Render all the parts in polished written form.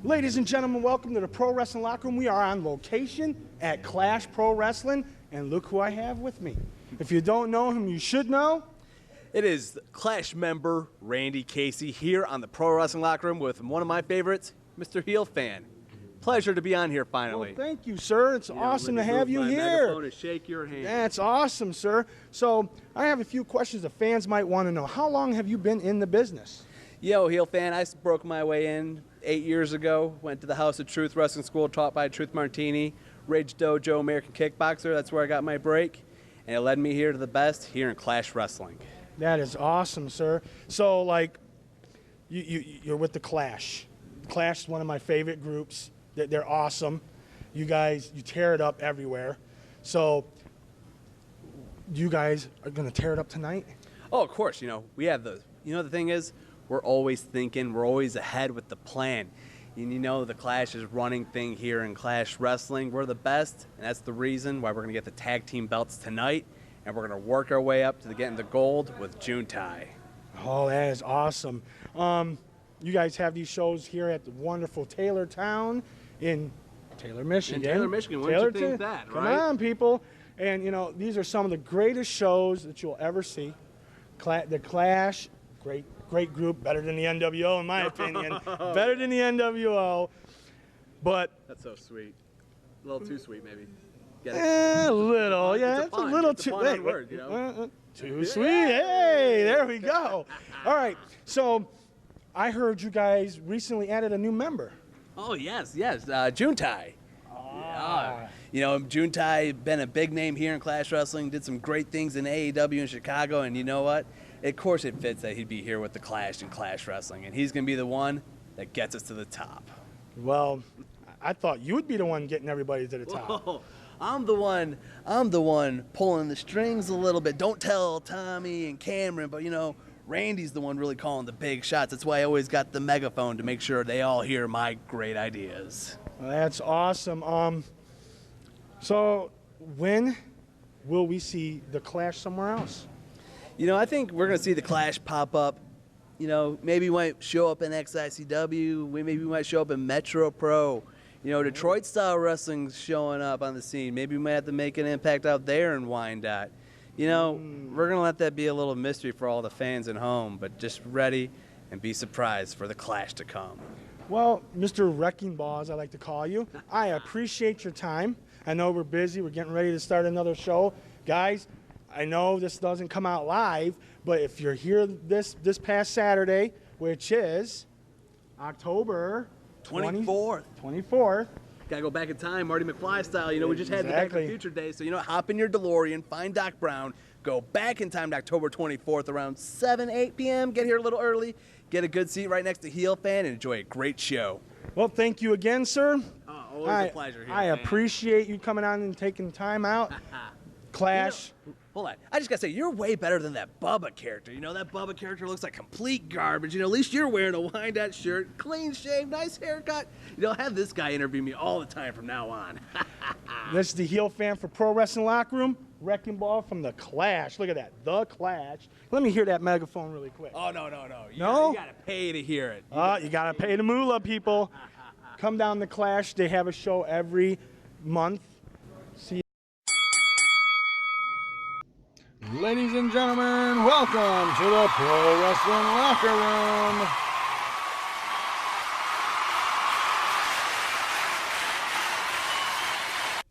Ladies and gentlemen, welcome to the Pro Wrestling Locker Room. We are on location at Clash Pro Wrestling, and look who I have with me. If you don't know him, you should know. It is Clash member Randy Casey here on the Pro Wrestling Locker Room with one of my favorites, Mr. Heel Fan. Pleasure to be on here finally. Well, thank you, sir. It's awesome to have you here. To shake your hand. That's awesome, sir. So I have a few questions the fans might want to know. How long have you been in the business? Yo, Heel Fan, I broke my way in 8 years ago. Went to the House of Truth Wrestling School, taught by Truth Martini, Rage Dojo American Kickboxer. That's where I got my break, and it led me here to the best here in Clash Wrestling. That is awesome, sir. So, like, you're with the Clash. Clash is one of my favorite groups. They're awesome. You guys, you tear it up everywhere. So, you guys are going to tear it up tonight? Oh, of course. You know, we have the, the thing is, we're always thinking, we're always ahead with the plan. And you know, the Clash is running thing here in Clash Wrestling. We're the best, and that's the reason why we're going to get the tag team belts tonight. And we're going to work our way up to getting the gold with Juntai. Oh, that is awesome. You guys have these shows here at the wonderful Taylortown in Taylor, Michigan. In Taylor, Michigan. Wouldn't you think that, right? Come on, people. And, you know, these are some of the greatest shows that you'll ever see. The Clash, great group, better than the NWO in my opinion. Better than the NWO. But that's so sweet. A little too sweet, maybe. A little, yeah. It's a little too. Too sweet. Hey, there we go. All right. So, I heard you guys recently added a new member. Oh yes, Juntai. You know, Juntai been a big name here in Clash Wrestling. Did some great things in AEW in Chicago, and you know what? Of course, it fits that he'd be here with the Clash and Clash Wrestling, and he's gonna be the one that gets us to the top. Well, I thought you would be the one getting everybody to the top. Whoa. I'm the one pulling the strings a little bit. Don't tell Tommy and Cameron, but you know, Randy's the one really calling the big shots. That's why I always got the megaphone to make sure they all hear my great ideas. Well, that's awesome. So when will we see the Clash somewhere else? You know, I think we're gonna see the Clash pop up. You know, maybe we might show up in XICW. Maybe we might show up in Metro Pro. You know, Detroit style wrestling's showing up on the scene. Maybe we might have to make an impact out there in Wyandotte. You know, we're going to let that be a little mystery for all the fans at home, but just ready and be surprised for the Clash to come. Well, Mr. Wrecking Ball, as I like to call you, I appreciate your time. I know we're busy. We're getting ready to start another show. Guys, I know this doesn't come out live, but if you're here this past Saturday, which is October 24th. Gotta go back in time, Marty McFly style. You know, we just had the Back to the Future day. So, you know, hop in your DeLorean, find Doc Brown, go back in time to October 24th around 8 p.m. Get here a little early, get a good seat right next to Heel Fan, and enjoy a great show. Well, thank you again, sir. Oh, always a pleasure. I appreciate you coming on and taking time out. Clash. You know, hold on. I just got to say, you're way better than that Bubba character. You know, that Bubba character looks like complete garbage. You know, at least you're wearing a Wyandotte shirt, clean shaved, nice haircut. You know, have this guy interview me all the time from now on. This is the Heel Fan for Pro Wrestling Locker Room. Wrecking Ball from the Clash. Look at that. The Clash. Let me hear that megaphone really quick. Oh, no. You got to pay to hear it. You got to pay the moolah, people. Come down to Clash. They have a show every month. See you. Ladies and gentlemen, welcome to the Pro Wrestling Locker Room.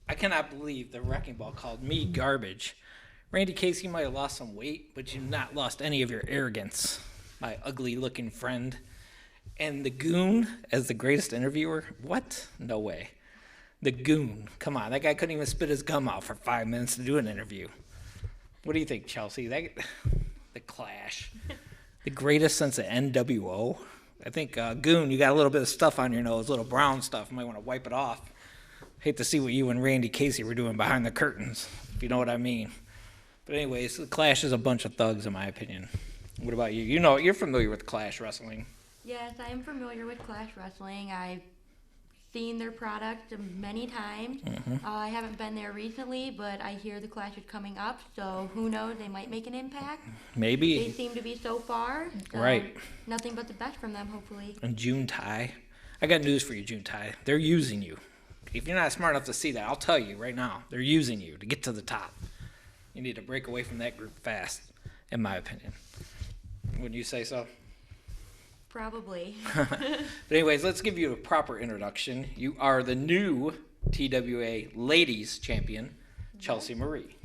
I cannot believe the Wrecking Ball called me garbage. Randy Casey might have lost some weight, but you've not lost any of your arrogance, my ugly-looking friend. And the Goon as the greatest interviewer? What? No way. The Goon. Come on, that guy couldn't even spit his gum out for 5 minutes to do an interview. What do you think, Chelsea? The Clash. The greatest since the NWO? I think, Goon, you got a little bit of stuff on your nose, a little brown stuff. You might want to wipe it off. Hate to see what you and Randy Casey were doing behind the curtains, if you know what I mean. But anyways, the Clash is a bunch of thugs, in my opinion. What about you? You know, you're familiar with Clash Wrestling. Yes, I am familiar with Clash Wrestling. I've seen their product many times. I haven't been there recently, but I hear the Clash is coming up, so who knows, they might make an impact. Maybe. They seem to be so far. So right. Nothing but the best from them, hopefully. And Juntai. I got news for you, June Tai. They're using you. If you're not smart enough to see that, I'll tell you right now. They're using you to get to the top. You need to break away from that group fast, in my opinion. Wouldn't you say so? Probably. But anyways, let's give you a proper introduction. You are the new TWA Ladies Champion, Chelsea Marie.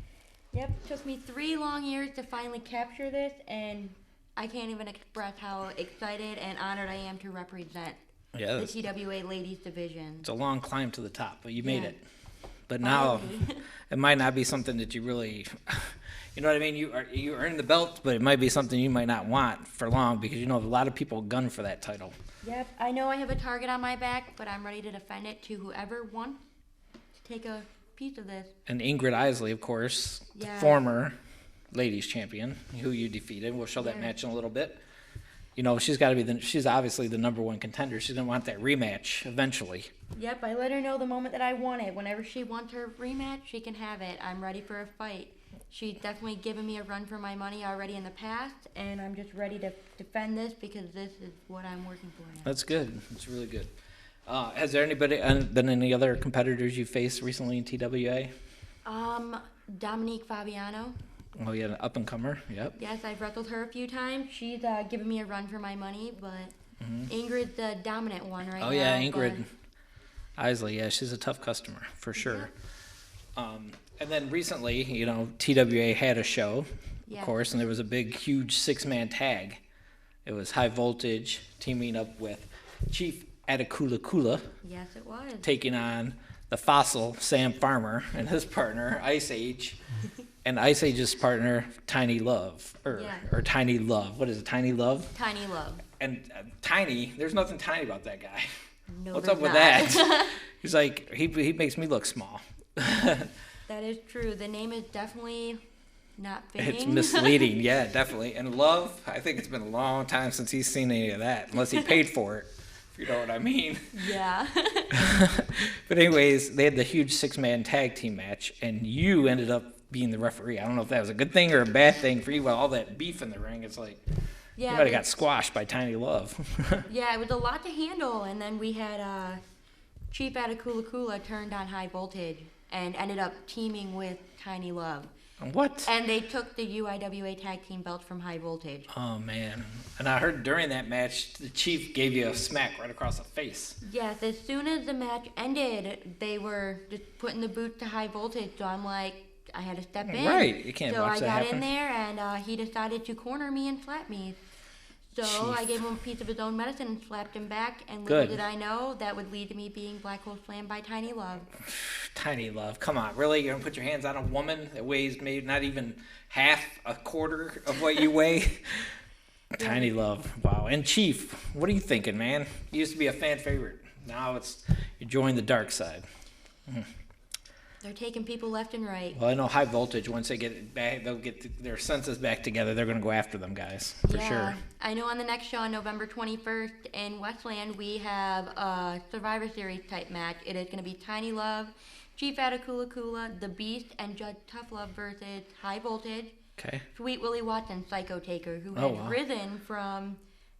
Yep, it took me 3 long years to finally capture this, and I can't even express how excited and honored I am to represent the TWA Ladies Division. It's a long climb to the top, but you made Yeah. it. But now Finally. it might not be something that you really, you know what I mean? You earned the belt, but it might be something you might not want for long because you know a lot of people gun for that title. Yep, I know I have a target on my back, but I'm ready to defend it to whoever wants to take a piece of this. And Ingrid Isley, of course, the Yeah. former ladies champion, who you defeated. We'll show that Yeah. match in a little bit. You know, she's got to be she's obviously the number 1 contender. She's going to want that rematch eventually. Yep, I let her know the moment that I want it. Whenever she wants her rematch, she can have it. I'm ready for a fight. She's definitely given me a run for my money already in the past, and I'm just ready to defend this because this is what I'm working for now. That's good. That's really good. Has there been any other competitors you faced recently in TWA? Dominique Fabiano. Oh, yeah, an up-and-comer. Yep. Yes, I've wrestled her a few times. She's given me a run for my money, but Ingrid's the dominant one right now. Oh, yeah, Ingrid Isley. Yeah, she's a tough customer, for sure. And then recently, you know, TWA had a show, Yeah. of course, and there was a big, huge 6-man tag. It was High Voltage teaming up with Chief Atakula Kula, Yes, it was. taking on the fossil Sam Farmer and his partner, Ice Age. And Ice Age's partner, Tiny Love, Yeah. or Tiny Love. What is it, Tiny Love? Tiny Love. And Tiny, there's nothing tiny about that guy. No, What's there's up with not. that? He's like, he makes me look small. That is true. The name is definitely not fitting. It's misleading, yeah, definitely. And Love, I think it's been a long time since he's seen any of that, unless he paid for it, if you know what I mean. Yeah. But anyways, they had the huge 6-man tag team match, and you ended up being the referee. I don't know if that was a good thing or a bad thing for you. With all that beef in the ring, it's like you might have got squashed by Tiny Love. Yeah, it was a lot to handle, and then we had Chief Atakula Kula turned on High Voltage and ended up teaming with Tiny Love. What? And they took the UIWA tag team belts from High Voltage. Oh, man. And I heard during that match, the Chief gave you a smack right across the face. Yes, as soon as the match ended, they were just putting the boots to High Voltage, so I'm like, I had to step in. Right, you can't so watch that I got happen. in there, and he decided to corner me and slap me. So Chief. I gave him a piece of his own medicine and slapped him back, and Good. little did I know that would lead to me being black hole slammed by Tiny Love. Tiny Love. Come on, really? You're going to put your hands on a woman that weighs maybe not even a quarter of what you weigh? Tiny Love. Wow. And Chief, what are you thinking, man? You used to be a fan favorite. Now you join the dark side. They're taking people left and right. Well, I know High Voltage, once they get it back, they'll get their senses back together. They're going to go after them guys, for sure. I know on the next show on November 21st in Westland, we have a Survivor Series type match. It is going to be Tiny Love, Chief Atakula Kula, The Beast, and Judge Tough Love versus High Voltage, Okay. Sweet Willie Watson, Psycho Taker, who Oh, had wow. risen from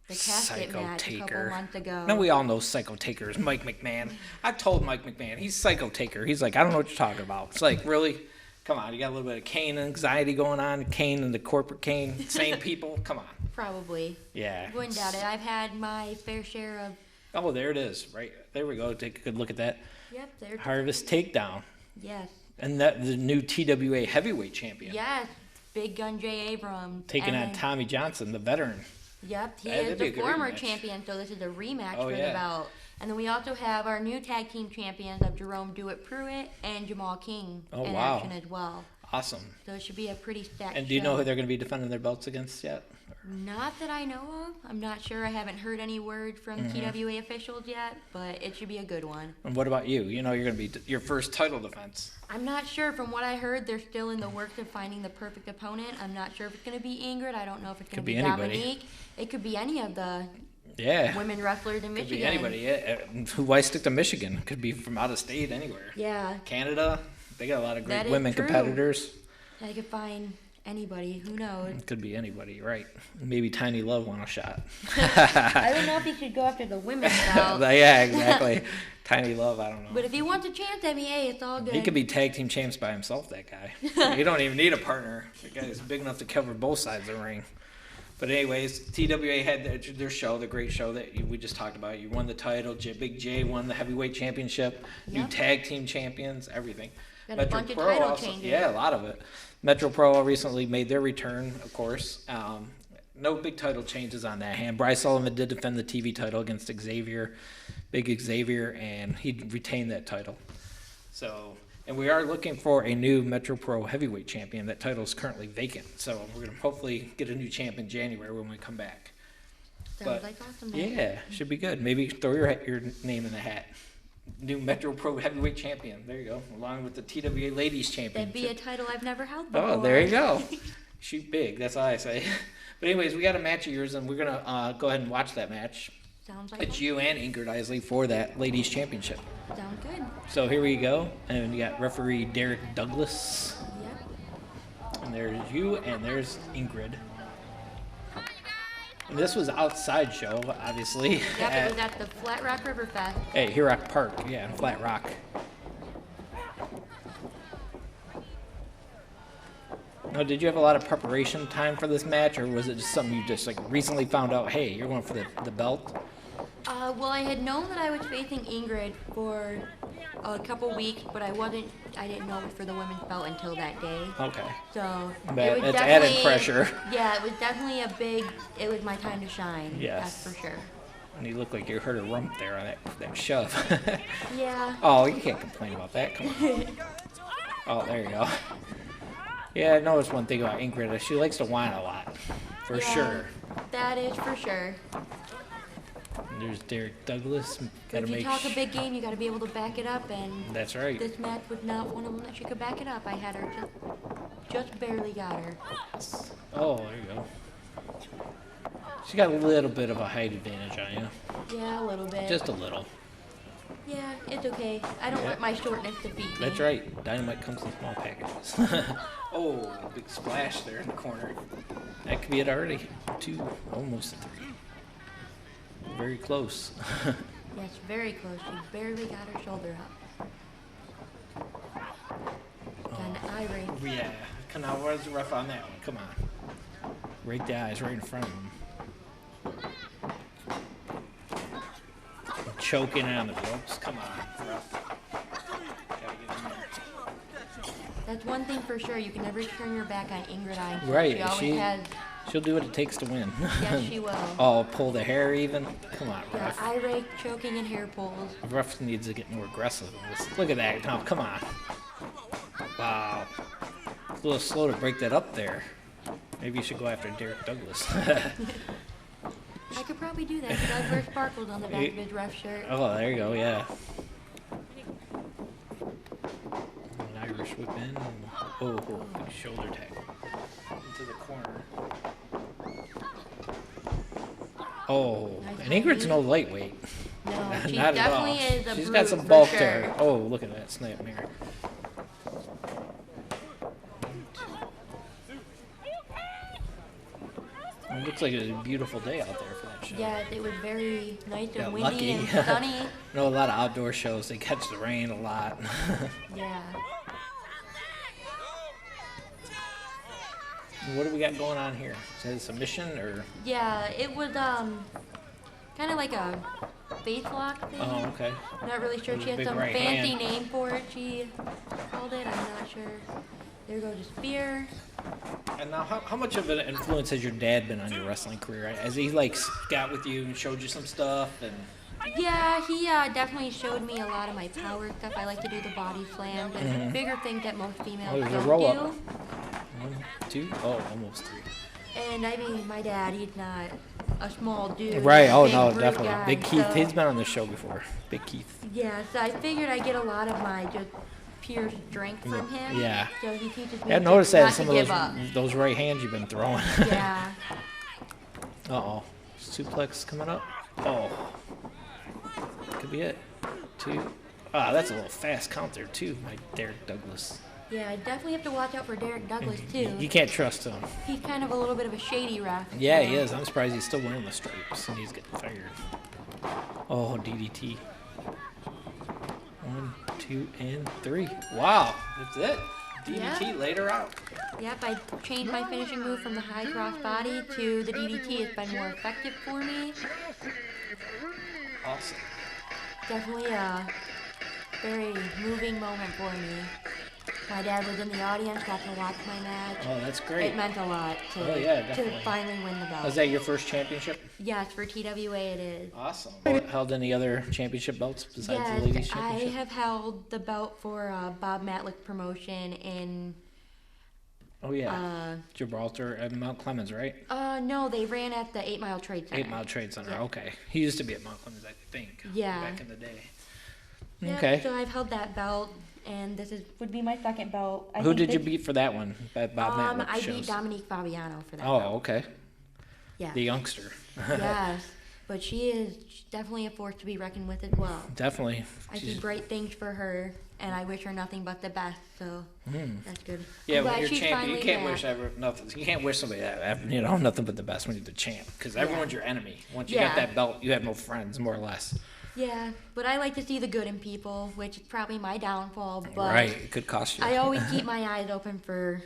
the casket Psycho match a couple Taker. months ago. Now we all know Psycho Taker is Mike McMahon. I told Mike McMahon, he's Psycho Taker. He's like, I don't know what you're talking about. It's like, really? Come on, you got a little bit of Kane anxiety going on. Kane and the corporate Kane, same people. Come on. Probably. Yeah. Wouldn't doubt it. I've had my fair share of. Oh, there it is. Right there we go. Take a good look at that. Yep, there. Harvest Takedown. Yes. And that the new TWA heavyweight champion. Yes. Big Gun J. Abrams. Taking and on Tommy Johnson, the veteran. Yep, he That'd is be a the good former rematch. champion, so this is a rematch Oh, for yeah. the belt. And then we also have our new tag team champions of Jerome Do-It Pruitt and Jamal King Oh, in wow. action as well. Awesome. So it should be a pretty stacked And do you know show. who they're going to be defending their belts against yet? Not that I know of. I'm not sure. I haven't heard any word from Mm-hmm. TWA officials yet, but it should be a good one. And what about you? You know you're going to be your first title defense. I'm not sure. From what I heard, they're still in the works of finding the perfect opponent. I'm not sure if it's going to be Ingrid. I don't know if it's going Could to be be anybody. Dominique. It could be any of the Yeah. women wrestlers in Could Michigan. be anybody. Yeah. Why stick to Michigan? Could be from out of state, anywhere. Yeah, Canada, they got a lot of That great is women true. competitors. I could find Anybody, who knows? It could be anybody, right? Maybe Tiny Love want a shot. I don't know if he should go after the women's belt. Yeah, exactly. Tiny Love, I don't know. But if he wants a chance at me, hey, it's all good. He could be tag team champs by himself, that guy. You don't even need a partner. That guy is big enough to cover both sides of the ring. But anyways, TWA had their show, the great show that we just talked about. You won the title. Big J won the heavyweight championship. New Yep. tag team champions, everything. Got a bunch of title changes. Yeah, a lot of it. Metro Pro recently made their return, of course. No big title changes on that hand. Bryce Sullivan did defend the TV title against Xavier, Big Xavier, and he retained that title. So, and we are looking for a new Metro Pro heavyweight champion. That title is currently vacant. So we're going to hopefully get a new champ in January when we come back. Sounds like awesome. Man. Yeah, should be good. Maybe throw your name in the hat. New Metro Pro heavyweight champion. There you go. Along with the TWA Ladies Championship. That'd be a title I've never held before. Oh, there you go. Shoot big. That's all I say. But anyways, we got a match of yours, and we're gonna go ahead and watch that match. Sounds like It's you and Ingrid Isley for that Ladies Championship. Sounds good. So here we go, and you got referee Derek Douglas, Yep. and there's you, and there's Ingrid. And this was outside show, obviously. Yep, it was at the Flat Rock River Fest. Hey, Hurock Park, yeah, in Flat Rock. Now, did you have a lot of preparation time for this match, or was it just something you just like recently found out? Hey, you're going for the belt. Well, I had known that I was facing Ingrid for a couple weeks, but I didn't know for the women's belt until that day. Okay. So That- it was that's added definitely pressure. Yeah, it was definitely it was my time to shine. Yes. That's for sure. And you look like you hurt a rump there on that shove. Yeah. Oh, you can't complain about that. Come on. Oh, there you go. Yeah, I noticed one thing about Ingrid. She likes to whine a lot, for Yeah, sure. That is for sure. And there's Derek Douglas. If you talk a big game, you got to be able to back it up, and That's right. this match was not one of them that she could back it up. I had her just barely got her. Oh, there you go. She got a little bit of a height advantage on you. Yeah, a little bit. Just a little. Yeah, it's okay. I don't let my shortness defeat me. That's right. Dynamite comes in small packages. Oh, a big splash there in the corner. That could be it already. 2, almost 3. Very close. Yes, very close. She barely got her shoulder up. Got an eye ring. Yeah. Come on, where's the ref on that one? Come on. Right the eyes right in front of him. Choking on the ropes. Come on, ref. Gotta get in there. That's one thing for sure. You can never turn your back on Ingrid Isley. Right, She always she- has. She'll do what it takes to win. Yes, she will. Oh, pull the hair even? Come on, Yeah, ref. eye rake, choking, and hair pulls. The ref needs to get more aggressive in this. Look at that. Tom, come on. Wow. It's a little slow to break that up there. Maybe you should go after Derek Douglas. I could probably do that. He does wear sparkles on the back of his ref shirt. Oh, there you go, yeah. An Irish whip in. And, oh, big shoulder tackle. Into the corner. Oh, Nice and Ingrid's knee. no lightweight. No, she Not at all. definitely is a She's brute got some for bulk to sure. her. Oh, look at that snap mirror. It looks like it was a beautiful day out there for that show. Yeah, it was very nice and Got windy lucky. and sunny. I know a lot of outdoor shows, they catch the rain a lot. Yeah. What do we got going on here? Is that a submission or? Yeah, it was kind of like a face lock thing. Oh, okay. Not really sure. With She a had big some right fancy hand. name for it. She called it. I'm not sure. There goes the spear. And now, how much of an influence has your dad been on your wrestling career? Has he like got with you and showed you some stuff? And Yeah, he definitely showed me a lot of my power stuff. I like to do the body slams and bigger things that most females Oh, there's a don't roll-up. do. 1, 2, oh, almost 3. And I mean, my dad, he's not a small dude. Right. He's a Oh big no, brute definitely. guy, Big Keith. so- He's been on the show before. Big Keith. Yeah, so I figured I get a lot of my just pure strength from him. Yeah. So he teaches me I noticed that in not some to of give up. those right hands you've been throwing. Yeah. Uh-oh. Suplex coming up. Oh. Could be it. 2. Ah, that's a little fast count there, too, my Derek Douglas. Yeah, I definitely have to watch out for Derek Douglas too. You can't trust him. He's kind of a little bit of a shady ref. Yeah, he is. I'm surprised he's still wearing the stripes and he's getting fired. Oh, DDT. 1, 2, and 3. Wow, that's it. DDT Yeah. laid her out. Yep, I changed my finishing move from the high cross body to the DDT. It's been more effective for me. Awesome. Definitely a very moving moment for me. My dad was in the audience, got to watch my match. Oh, that's great. It meant a lot to, Oh, yeah, to definitely. finally win the belt. Was that your first championship? Yes, for TWA it is. Awesome. Held any other championship belts besides the ladies Yes, I championship? have held the belt for Bob Matlick promotion in, Oh, yeah. Gibraltar and Mount Clemens, right? no, they ran at the 8 Mile Trade Center. 8 Mile Trade Center. Yeah. Okay. He used to be at Mount Clemens, I think. Yeah. Back in the day. Yep, Okay. so I've held that belt, and would be my second belt. Who did you beat for that one? At Bob Matlick I shows? beat Dominique Fabiano for that Oh, belt. okay. Yeah. The youngster. Yes, but she's definitely a force to be reckoned with as well. Definitely. I see She's- bright things for her, and I wish her nothing but the best. So that's good. Yeah, I'm when glad you're she's champion, you finally can't back. wish nothing. You can't wish somebody that, nothing but the best when you're the champ, because everyone's your enemy. Once you got Yeah. that belt, you have no friends, more or less. Yeah, but I like to see the good in people, which is probably my downfall. But Right, it could cost you. I always keep my eyes open for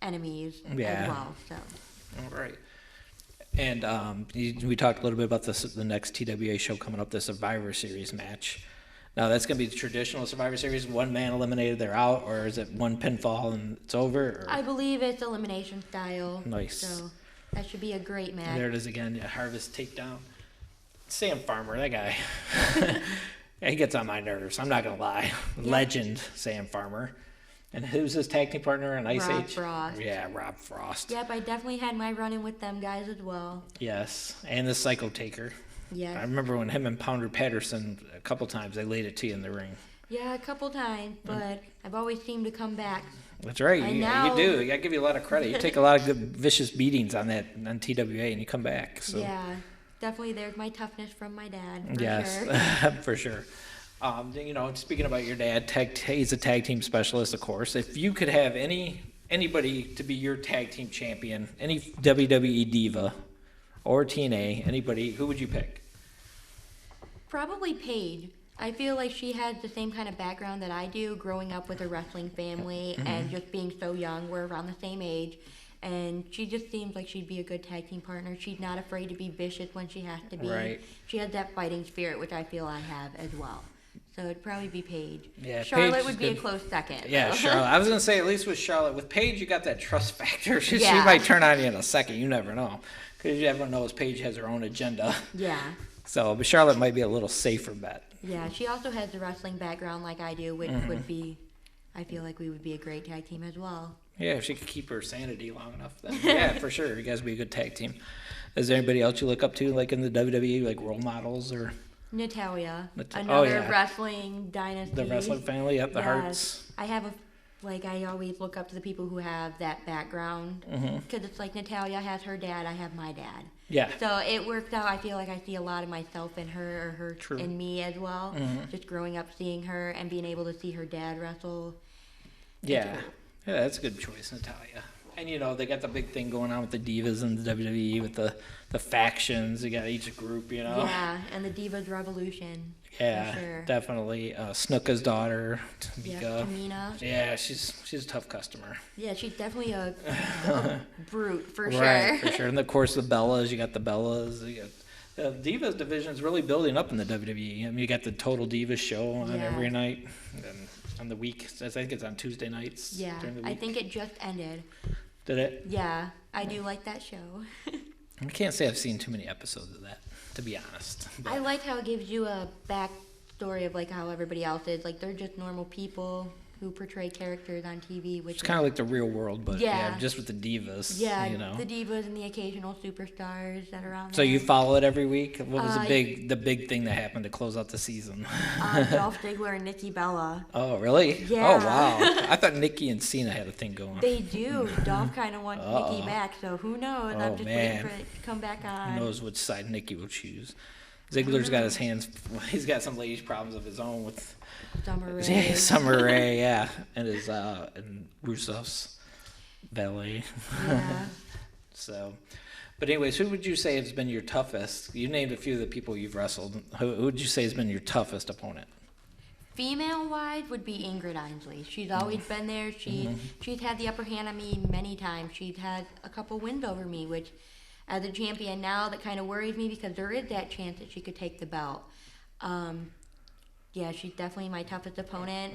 enemies Yeah. as well. So All right. And we talked a little bit about the next TWA show coming up, the Survivor Series match. Now that's going to be the traditional Survivor Series, one man eliminated, they're out, or is it one pinfall and it's over? Or? I believe it's elimination style. Nice. So that should be a great match. There it is again, yeah, Harvest takedown. Sam Farmer, that guy. Yeah, he gets on my nerves, I'm not going to lie. Legend, Sam Farmer. And who's his tag team partner in Ice Rob Age? Frost. Yeah, Rob Frost. Yep, I definitely had my run-in with them guys as well. Yes, and the Psycho Taker. I Yeah. remember when him and Pounder Patterson, a couple times, they laid it to you in the ring. Yeah, a couple times, but I've always seemed to come back. That's right. And You now- do. I give you a lot of credit. You take a lot of good vicious beatings on TWA, and you come back. So Yeah, definitely there's my toughness from my dad, for yes, sure. for sure. Speaking about your dad, he's a tag team specialist, of course. If you could have anybody to be your tag team champion, any WWE diva or TNA, anybody, who would you pick? Probably Paige. I feel like she has the same kind of background that I do, growing up with a wrestling family and just being so young. We're around the same age. And she just seems like she'd be a good tag team partner. She's not afraid to be vicious when she has to be. Right. She has that fighting spirit, which I feel I have as well. So it'd probably be Paige. Yeah, Charlotte Paige is would be a good. close second. Yeah, though. Charlotte. I was gonna say at least with Charlotte. With Paige, you got that trust factor. She Yeah. might turn on you in a second. You never know, because everyone knows Paige has her own agenda. Yeah. So, but Charlotte might be a little safer bet. Yeah, she also has the wrestling background like I do, which would be, I feel like we would be a great tag team as well. Yeah, if she could keep her sanity long enough, then yeah, for sure, you guys would be a good tag team. Is there anybody else you look up to, like in the WWE, like role models or Natalia, oh, another yeah. wrestling dynasty. the wrestling family? Yep, the Yes. Hearts. I have I always look up to the people who have that background. Because it's like Natalia has her dad, I have my dad. Yeah, So it works out. I feel like I see a lot of myself in her, or her True. in me as well. Just growing up seeing her and being able to see her dad wrestle. yeah, that's a good choice, Natalia. And they got the big thing going on with the divas in the WWE with the factions. You got each group, Yeah, and the Divas Revolution. Yeah, for sure. definitely. Snuka's daughter, Yeah, Tamika. Tamina. Yeah, she's a tough customer. Yeah, she's definitely a brute for Right, sure. for sure. And of course the Bellas. You got the Bellas. You got the Divas division is really building up in the WWE. I mean, you got the Total Divas show on Yeah. every night, and on the week. I think it's on Tuesday nights. Yeah, during the week. I think it just ended. Did it? Yeah, I do like that show. I can't say I've seen too many episodes of that, to be honest. I like how it gives you a backstory of like how everybody else is. Like they're just normal people who portray characters on TV, which It's kind of like the real world, but Yeah. just with the divas. yeah, The the divas and the occasional superstars that are on so there. you follow it every week. What was Uh, the big thing that happened to close out the season? Dolph Ziggler and Nikki Bella. Oh, really? Yeah. Oh, wow. I thought Nikki and Cena had a thing going. They do. Dolph kind of wants Nikki back, so who knows? Oh, I'm just man. waiting for it to come back on. Who knows which side Nikki will choose? Ziggler's got his hands. He's got some ladies' problems of his own with Summer Rae. Summer Rae, yeah, and his and Rusev's valet. Yeah. So, but anyways, who would you say has been your toughest? You named a few of the people you've wrestled. Who would you say has been your toughest opponent? Female-wise would be Ingrid Isley. She's always been there. She's had the upper hand on me many times. She's had a couple wins over me, which, as a champion now, that kind of worries me because there is that chance that she could take the belt. Yeah, she's definitely my toughest opponent.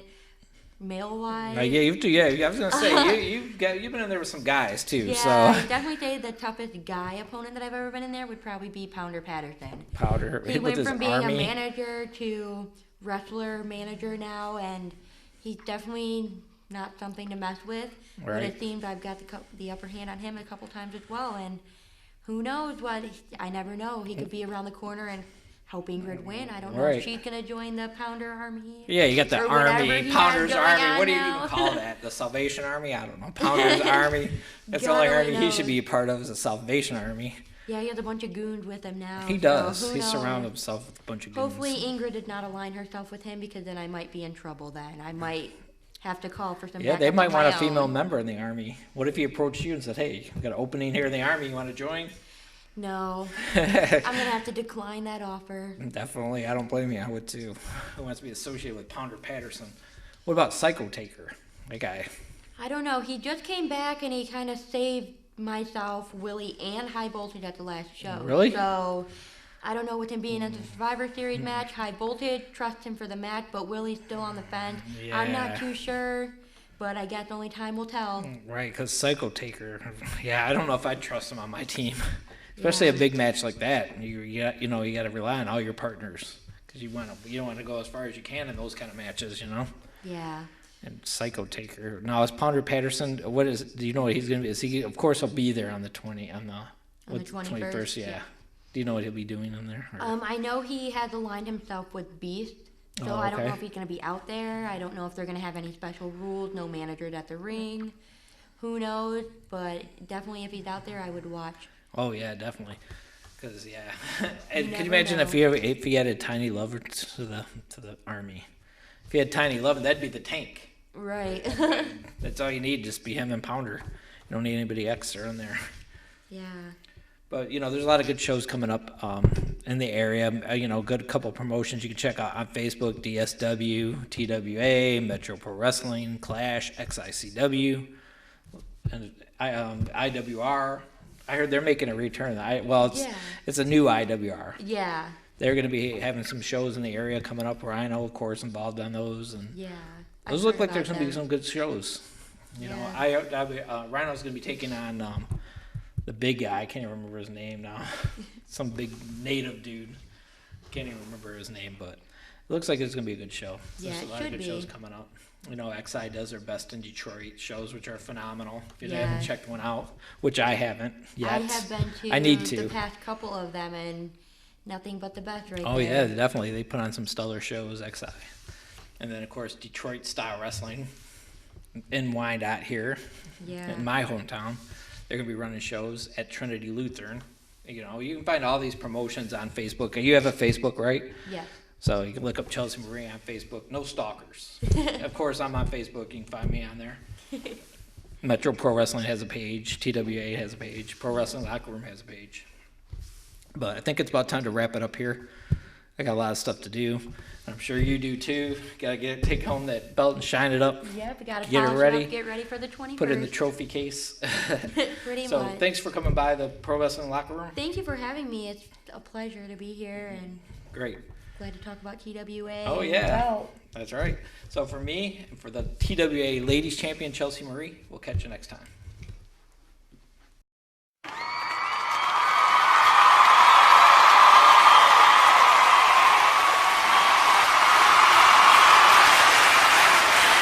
Male-wise. Yeah, yeah. I was gonna say you've been in there with some guys too. Yeah, So I'd definitely say the toughest guy opponent that I've ever been in there would probably be Pounder Patterson. Powder. He with went his from being army. a manager to wrestler manager now, and he's definitely not something to mess with. But Right. it seems I've got the upper hand on him a couple times as well, and who knows what? I never know. He could be around the corner and help Ingrid win. I don't know Right. if she's gonna join the Pounder army. Yeah, you got the or whatever army, he Pounder's has going army. on What do you now. even call that? The Salvation Army? I don't know. Pounder's army. That's the God only only army he knows. should be a part of is the Salvation Army. Yeah, he has a bunch of goons with him now. He so does. who He knows? surrounded himself with a bunch of goons. Hopefully Ingrid did not align herself with him because then I might be in trouble then. I might have to call for some Yeah, they backup might of want a my female own. member in the army. What if he approached you and said, "Hey, we got an opening here in the army. You want to join?" No, I'm gonna have to decline that offer. Definitely. I don't blame you. I would too. Who wants to be associated with Pounder Patterson? What about Psycho Taker? That guy. I don't know. He just came back and he kind of saved myself, Willie, and High Voltage at the last show. Really? So I don't know with him being in the Survivor Series match. High Voltage, trust him for the match, but Willie's still on the fence. I'm Yeah. not too sure, but I guess only time will tell. Right, because Psycho Taker. Yeah, I don't know if I'd trust him on my team. Especially Yeah. a big match like that. You got to rely on all your partners because you don't want to go as far as you can in those kind of matches, you know. Yeah. And Psycho Taker. Now is Pounder Patterson. Do you know what he's gonna be? Is he? Of course, he'll be there on the 21st. Yeah. Do you know what he'll be doing in there? Or- I know he has aligned himself with Beast, so Oh, I don't okay. know if he's going to be out there. I don't know if they're going to have any special rules, no managers at the ring. Who knows? But definitely if he's out there, I would watch. Oh yeah, definitely. Because yeah, and You could you never imagine know. if he added Tiny Lover to the army? If he had Tiny Lover, that'd be the tank. Right. That's all you need. Just be him and Pounder. You don't need anybody extra in there. Yeah. But there's a lot of good shows coming up in the area. Good couple promotions you can check out on Facebook: DSW, TWA, Metro Pro Wrestling, Clash, XICW, and IWR. I heard they're making a return. Yeah. It's a new IWR. Yeah. They're going to be having some shows in the area coming up. Rhino, of course, involved on those, and Yeah. those I've look heard like there's about going to be them. some good shows. Rhino's going to be taking on the big guy. I can't even remember his name now. Some big native dude. Can't even remember his name, but it looks like it's going to be a good show. Yeah, There's it a lot of should good shows be. coming up. XI does their best in Detroit shows, which are phenomenal. If you Yeah. haven't checked one out, which I haven't yet. I have been to I need the to. past couple of them, and nothing but the best right Oh there. yeah, definitely. They put on some stellar shows, XI. And then of course Detroit style wrestling in Wyandotte here, Yeah. in my hometown. They're gonna be running shows at Trinity Lutheran. You can find all these promotions on Facebook. You have a Facebook, right? Yes. So you can look up Chelsea Marie on Facebook. No stalkers. Of course, I'm on Facebook. You can find me on there. Metro Pro Wrestling has a page. TWA has a page. Pro Wrestling Locker Room has a page. But I think it's about time to wrap it up here. I got a lot of stuff to do. I'm sure you do too. Got to take home that belt and shine it up. Yep, we got to Get it polish ready. up, get ready for the 21st. Put it in the trophy case. Pretty So much. thanks for coming by the Pro Wrestling Locker Room. Thank you for having me. It's a pleasure to be here and Great. glad to talk about TWA. Oh, and yeah. belt. That's right. So for me and for the TWA Ladies Champion Chelsea Marie, we'll catch you next time.